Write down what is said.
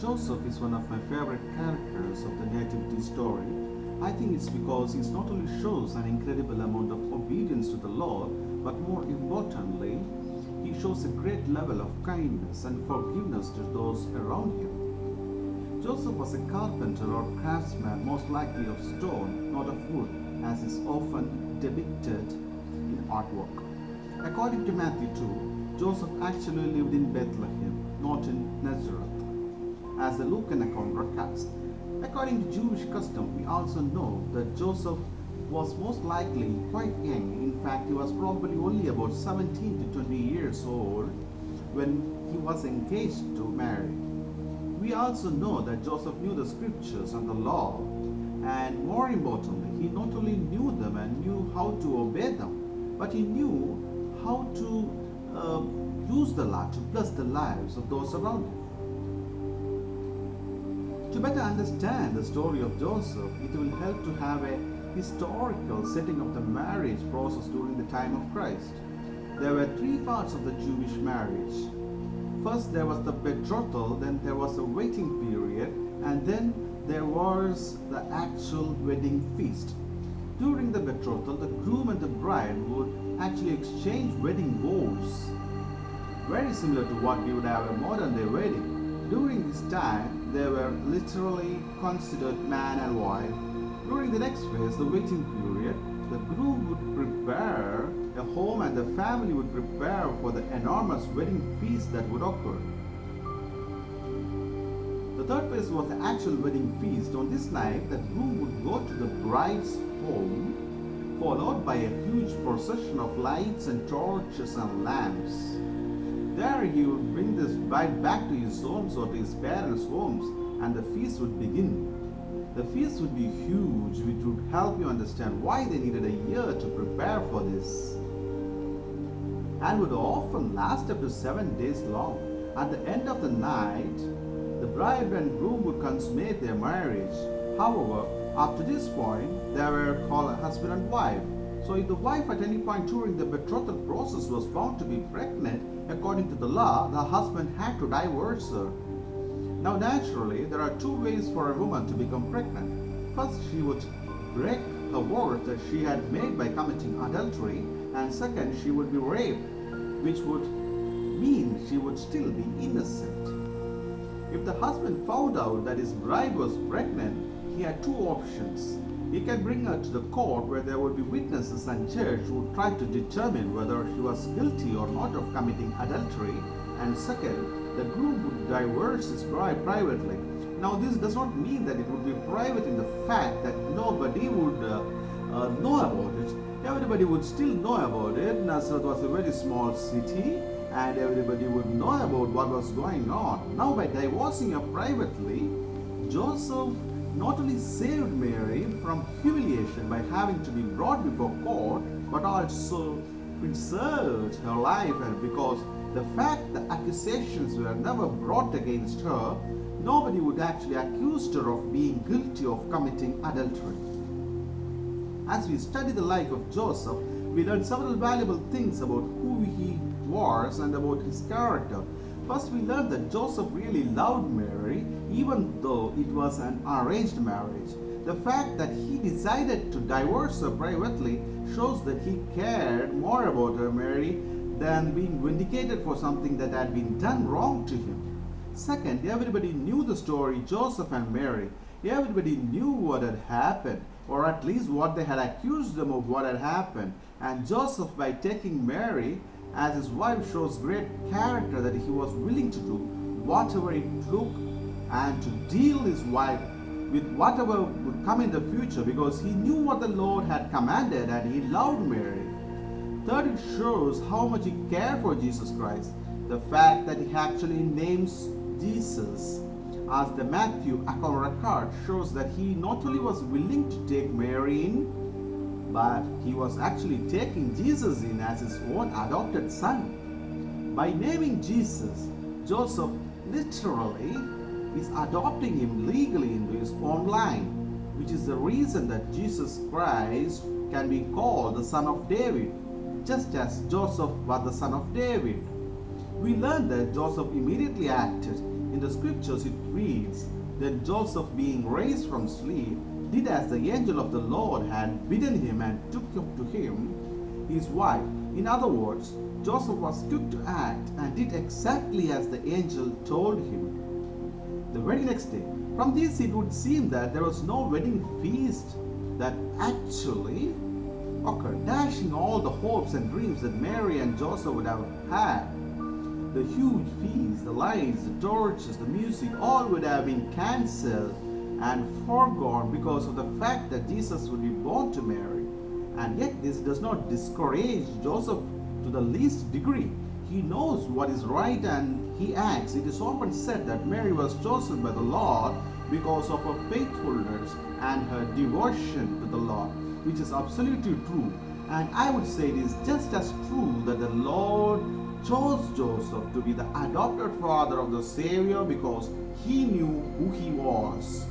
Joseph is one of my favorite characters of the Nativity story. I think it's because he not only shows an incredible amount of obedience to the Lord, but more importantly, he shows a great level of kindness and forgiveness to those around him. Joseph was a carpenter or craftsman, most likely of stone, not of wood, as is often depicted in artwork. According to Matthew 2, Joseph actually lived in Bethlehem, not in Nazareth, as the Lucan account records. According to Jewish custom, we also know that Joseph was most likely quite young. In fact, he was probably only about 17 to 20 years old when he was engaged to Mary. We also know that Joseph knew the scriptures and the law, and more importantly, he not only knew them and knew how to obey them, but he knew how to use the law to bless the lives of those around him. To better understand the story of Joseph, it will help to have a historical setting of the marriage process during the time of Christ. There were three parts of the Jewish marriage. First, there was the betrothal, then there was a waiting period, and then there was the actual wedding feast. During the betrothal, the groom and the bride would actually exchange wedding vows, very similar to what we would have a modern day wedding. During this time, they were literally considered man and wife. During the next phase, the waiting period, the groom would prepare a home and the family would prepare for the enormous wedding feast that would occur. The third phase was the actual wedding feast. On this night, the groom would go to the bride's home, followed by a huge procession of lights and torches and lamps. There he would bring this bride back to his homes or to his parents' homes, and the feast would begin. The feast would be huge, which would help you understand why they needed a year to prepare for this, and would often last up to 7 days long. At the end of the night, the bride and groom would consummate their marriage. However, up to this point, they were called husband and wife. So if the wife at any point during the betrothal process was found to be pregnant, according to the law, the husband had to divorce her. Now naturally, there are two ways for a woman to become pregnant. First, she would break the word that she had made by committing adultery, and second, she would be raped, which would mean she would still be innocent. If the husband found out that his bride was pregnant, he had two options. He can bring her to the court where there would be witnesses and judge who would try to determine whether she was guilty or not of committing adultery, and second, the groom would divorce his bride privately. Now this does not mean that it would be private in the fact that nobody would know about it. Everybody would still know about it. Nazareth was a very small city and everybody would know about what was going on. Now by divorcing her privately, Joseph not only saved Mary from humiliation by having to be brought before court, but also preserved her life, and because the fact the accusations were never brought against her, nobody would actually accuse her of being guilty of committing adultery. As we study the life of Joseph, we learn several valuable things about who he was and about his character. First, we learned that Joseph really loved Mary, even though it was an arranged marriage. The fact that he decided to divorce her privately shows that he cared more about her, Mary, than being vindicated for something that had been done wrong to him. Second, everybody knew the story, Joseph and Mary. Everybody knew what had happened, or at least what they had accused them of what had happened. And Joseph, by taking Mary as his wife, shows great character, that he was willing to do whatever it took and to deal his wife with whatever would come in the future, because he knew what the Lord had commanded and he loved Mary. Third, it shows how much he cared for Jesus Christ. The fact that he actually names Jesus as the Matthew account record shows that he not only was willing to take Mary in, but he was actually taking Jesus in as his own adopted son. By naming Jesus, Joseph literally is adopting him legally into his own line, which is the reason that Jesus Christ can be called the son of David, just as Joseph was the son of David. We learn that Joseph immediately acted in in the scriptures it reads, "Then Joseph, being raised from sleep, did as the angel of the Lord had bidden him and took up to him his wife." In other words, Joseph was quick to act and did exactly as the angel told him. The very next day, from this it would seem that there was no wedding feast that actually occurred, dashing all the hopes and dreams that Mary and Joseph would have had. The huge feast, the lights, the torches, the music, all would have been cancelled and foregone because of the fact that Jesus would be born to Mary. And yet this does not discourage Joseph to the least degree. He knows what is right and he acts. It is often said that Mary was chosen by the Lord because of her faithfulness and her devotion to the Lord, which is absolutely true. And I would say it is just as true that the Lord chose Joseph to be the adopted father of the Savior because he knew who he was.